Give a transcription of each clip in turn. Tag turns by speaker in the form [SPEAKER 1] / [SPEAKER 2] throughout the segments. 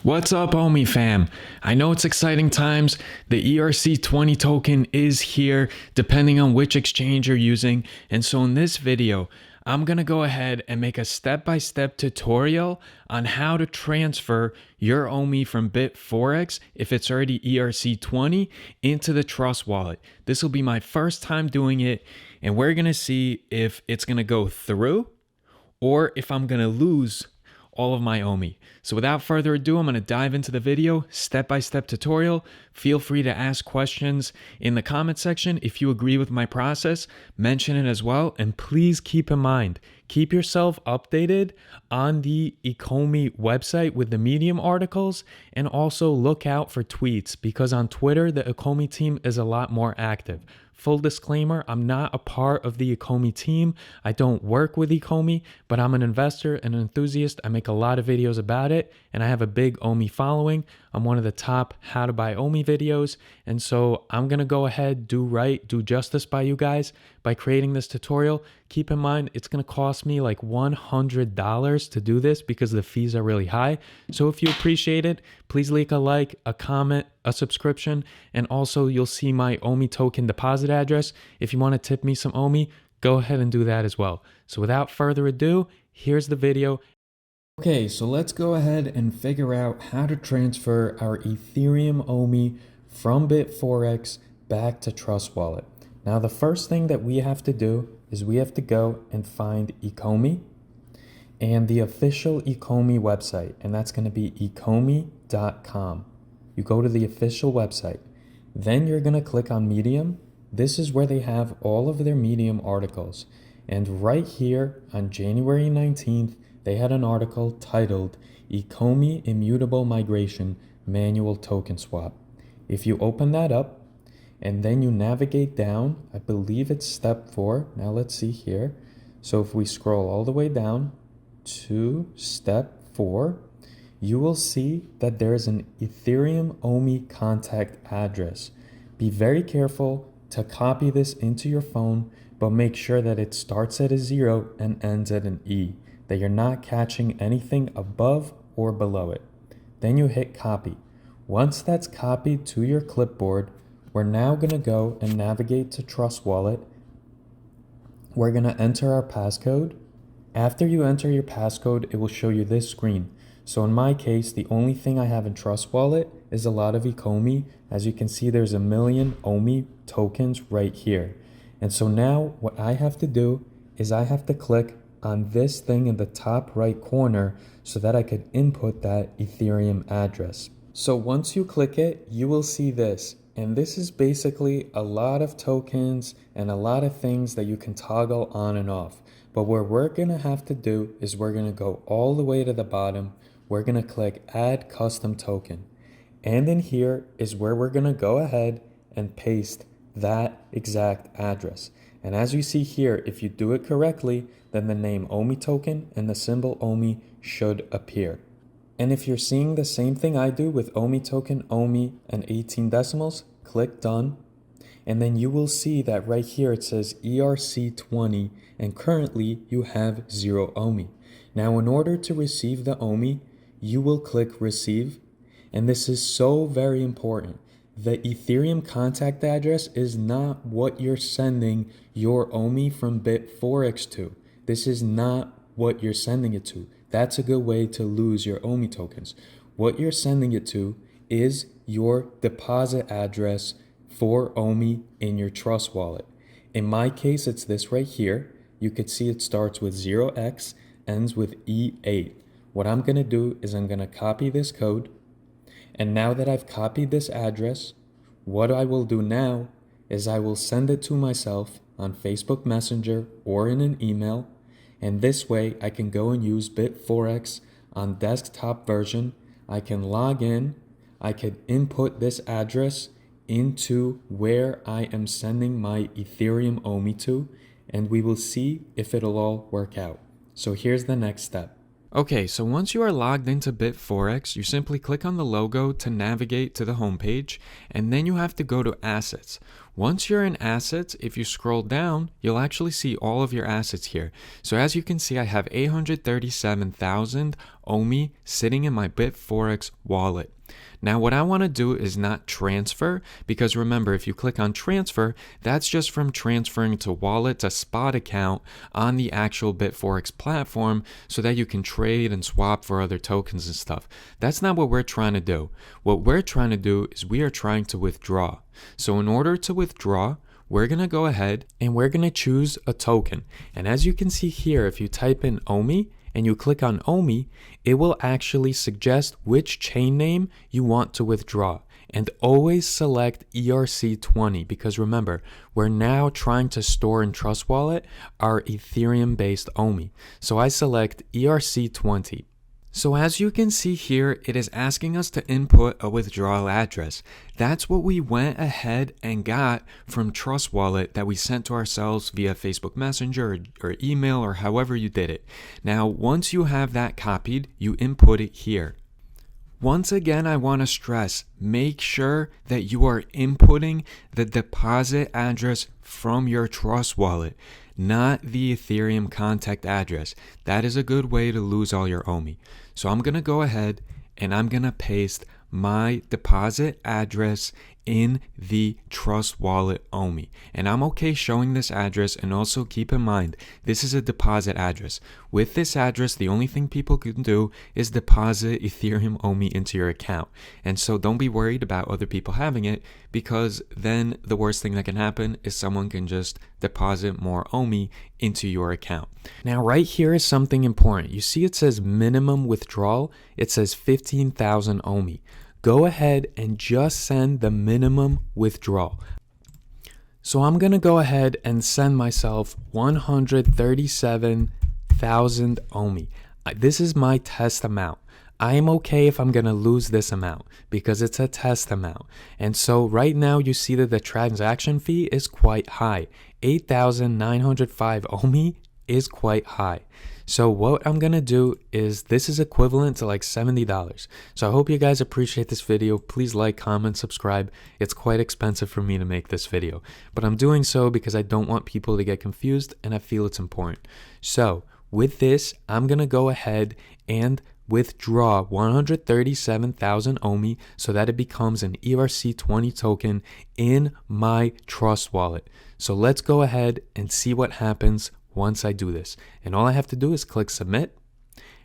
[SPEAKER 1] What's up, Omi fam? I know it's exciting times. The ERC20 token is here, depending on which exchange you're using. And so in this video, I'm gonna go ahead and make a step-by-step tutorial on how to transfer your Omi from Bitforex, if it's already ERC20, into the Trust wallet. This will be my first time doing it, and we're gonna see if it's gonna go through or if I'm gonna lose all of my Omi. So without further ado, I'm going to dive into the video, step-by-step tutorial. Feel free to ask questions in the comment section. If you agree with my process, mention it as well. And please keep in mind, keep yourself updated on the Ecomi website with the Medium articles, and also look out for tweets because on Twitter, the Ecomi team is a lot more active. Full disclaimer, I'm not a part of the Ecomi team. I don't work with Ecomi, but I'm an investor and an enthusiast. I make a lot of videos about it, and I have a big Omi following. I'm one of the top how to buy Omi videos, and so I'm gonna go ahead, do right, do justice by you guys by creating this tutorial. Keep in mind, it's gonna cost me like $100 to do this because the fees are really high. So if you appreciate it, please leave a like, a comment, a subscription, and also you'll see my Omi token deposit address. If you want to tip me some Omi, go ahead and do that as well. So without further ado, here's the video. Okay, so let's go ahead and figure out how to transfer our Ethereum Omi from Bitforex back to Trust Wallet. Now, the first thing that we have to do is we have to go and find Ecomi and the official Ecomi website, and that's going to be ecomi.com. You go to the official website, then you're going to click on Medium. This is where they have all of their Medium articles. And right here on January 19th, they had an article titled Ecomi Immutable Migration Manual Token Swap. If you open that up and then you navigate down, I believe it's step 4. Now let's see here. So if we scroll all the way down to step 4, you will see that there is an Ethereum Omi contact address. Be very careful to copy this into your phone, but make sure that it starts at a 0 and ends at an E, that you're not catching anything above or below it. Then you hit copy. Once that's copied to your clipboard, we're now going to go and navigate to Trust Wallet. We're going to enter our passcode. After you enter your passcode, it will show you this screen. So in my case, the only thing I have in Trust Wallet is a lot of Ecomi. As you can see, there's 1 million Omi tokens right here. And so now what I have to do is I have to click on this thing in the top right corner so that I could input that Ethereum address. So once you click it, you will see this. And this is basically a lot of tokens and a lot of things that you can toggle on and off. But what we're going to have to do is we're going to go all the way to the bottom. We're going to click Add Custom Token. And in here is where we're going to go ahead and paste that exact address. And as you see here, if you do it correctly, then the name Omi token and the symbol Omi should appear. And if you're seeing the same thing I do with Omi token, Omi, and 18 decimals, click Done. And then you will see that right here it says ERC20, and currently you have 0 Omi. Now in order to receive the Omi, you will click Receive. And this is so very important. The Ethereum contact address is not what you're sending your Omi from Bitforex to. This is not what you're sending it to. That's a good way to lose your Omi tokens. What you're sending it to is your deposit address for Omi in your Trust wallet. In my case, it's this right here. You could see it starts with 0x, ends with E8. What I'm going to do is I'm going to copy this code. And now that I've copied this address, what I will do now is I will send it to myself on Facebook Messenger or in an email. And this way I can go and use Bitforex on desktop version. I can log in. I could input this address into where I am sending my Ethereum Omi to, and we will see if it'll all work out. So here's the next step. Okay, so once you are logged into Bitforex, you simply click on the logo to navigate to the homepage, and then you have to go to Assets. Once you're in Assets, if you scroll down, you'll actually see all of your assets here. So as you can see, I have 837,000 OMI sitting in my Bitforex wallet. Now, what I want to do is not transfer, because remember, if you click on transfer, that's just from transferring to wallet to spot account on the actual Bitforex platform so that you can trade and swap for other tokens and stuff. That's not what we're trying to do. What we're trying to do is we are trying to withdraw. So in order to withdraw, we're going to go ahead and we're going to choose a token. And as you can see here, if you type in OMI, and you click on OMI, it will actually suggest which chain name you want to withdraw. And always select ERC20 because remember, we're now trying to store in Trust Wallet our Ethereum-based OMI. So I select ERC20. So as you can see here, it is asking us to input a withdrawal address. That's what we went ahead and got from Trust Wallet that we sent to ourselves via Facebook Messenger or email or however you did it. Now, once you have that copied, you input it here. Once again, I want to stress, make sure that you are inputting the deposit address from your Trust Wallet, not the Ethereum contact address. That is a good way to lose all your OMI. So I'm going to go ahead and I'm going to paste my deposit address in the Trust Wallet OMI. And I'm okay showing this address, and also keep in mind, this is a deposit address. With this address, the only thing people can do is deposit Ethereum OMI into your account. And so don't be worried about other people having it, because then the worst thing that can happen is someone can just deposit more OMI into your account. Now, right here is something important. You see it says minimum withdrawal. It says 15,000 OMI. Go ahead and just send the minimum withdrawal. So I'm going to go ahead and send myself 137,000 OMI. This is my test amount. I am okay if I'm going to lose this amount because it's a test amount. And so right now you see that the transaction fee is quite high. 8,905 OMI is quite high. So what I'm going to do is, this is equivalent to like $70. So I hope you guys appreciate this video. Please like, comment, subscribe. It's quite expensive for me to make this video, but I'm doing so because I don't want people to get confused and I feel it's important. So with this, I'm going to go ahead and withdraw 137,000 OMI so that it becomes an ERC20 token in my Trust Wallet. So let's go ahead and see what happens once I do this. And all I have to do is click submit,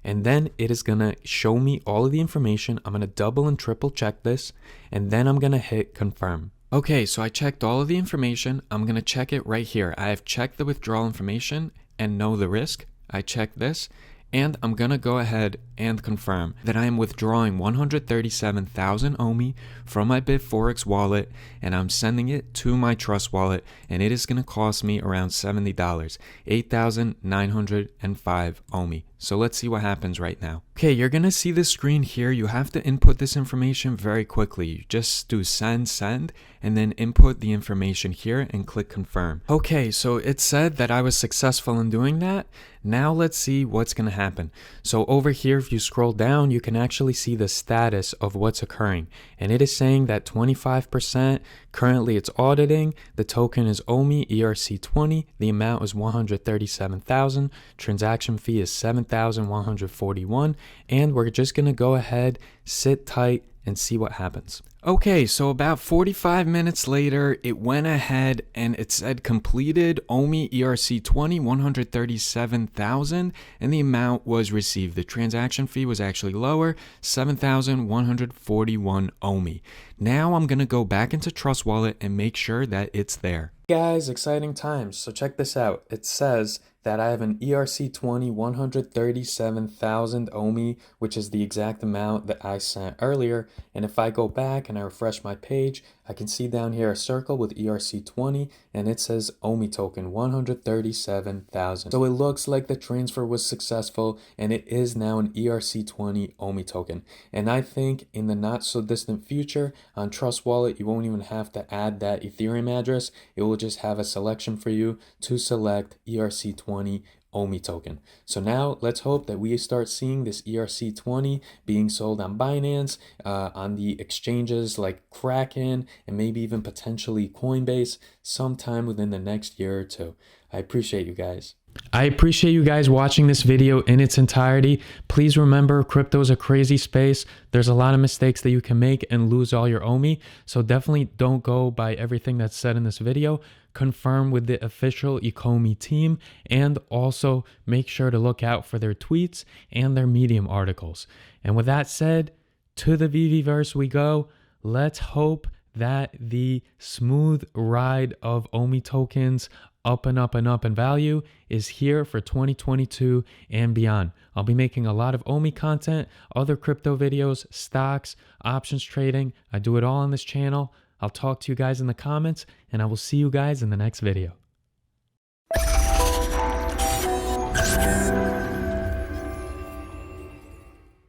[SPEAKER 1] and then it is going to show me all of the information. I'm going to double and triple check this, and then I'm going to hit confirm. Okay, so I checked all of the information. I'm going to check it right here. I have checked the withdrawal information and know the risk. I checked this, and I'm going to go ahead and confirm that I am withdrawing 137,000 OMI from my Bitforex wallet, and I'm sending it to my Trust Wallet, and it is going to cost me around $70, 8,905 OMI. So let's see what happens right now. Okay, you're going to see this screen here. You have to input this information very quickly. You just do send, and then input the information here and click confirm. Okay, so it said that I was successful in doing that. Now let's see what's going to happen. So over here, if you scroll down, you can actually see the status of what's occurring. And it is saying that 25%, currently it's auditing, the token is OMI ERC20, the amount is 137,000, transaction fee is 7,141, and we're just going to go ahead, sit tight, and see what happens. Okay, so about 45 minutes later, it went ahead and it said completed OMI ERC20 137,000, and the amount was received. The transaction fee was actually lower, 7,141 OMI. Now I'm going to go back into Trust Wallet and make sure that it's there. Guys, exciting times. So check this out. It says that I have an ERC20 137,000 OMI, which is the exact amount that I sent earlier. And if I go back and I refresh my page, I can see down here a circle with ERC20, and it says OMI token 137,000. So it looks like the transfer was successful, and it is now an ERC20 OMI token. And I think in the not so distant future on Trust Wallet, you won't even have to add that Ethereum address. It will just have a selection for you to select ERC20 OMI token. So now let's hope that we start seeing this ERC20 being sold on Binance, on the exchanges like Kraken, and maybe even potentially Coinbase sometime within the next year or two. I appreciate you guys. I appreciate you guys watching this video in its entirety. Please remember, crypto is a crazy space. There's a lot of mistakes that you can make and lose all your OMI. So definitely don't go by everything that's said in this video. Confirm with the official Ecomi team, and also make sure to look out for their tweets and their Medium articles. And with that said, to the VVverse we go. Let's hope that the smooth ride of OMI tokens up and up and up in value is here for 2022 and beyond. I'll be making a lot of OMI content, other crypto videos, stocks, options trading. I do it all on this channel. I'll talk to you guys in the comments, and I will see you guys in the next video.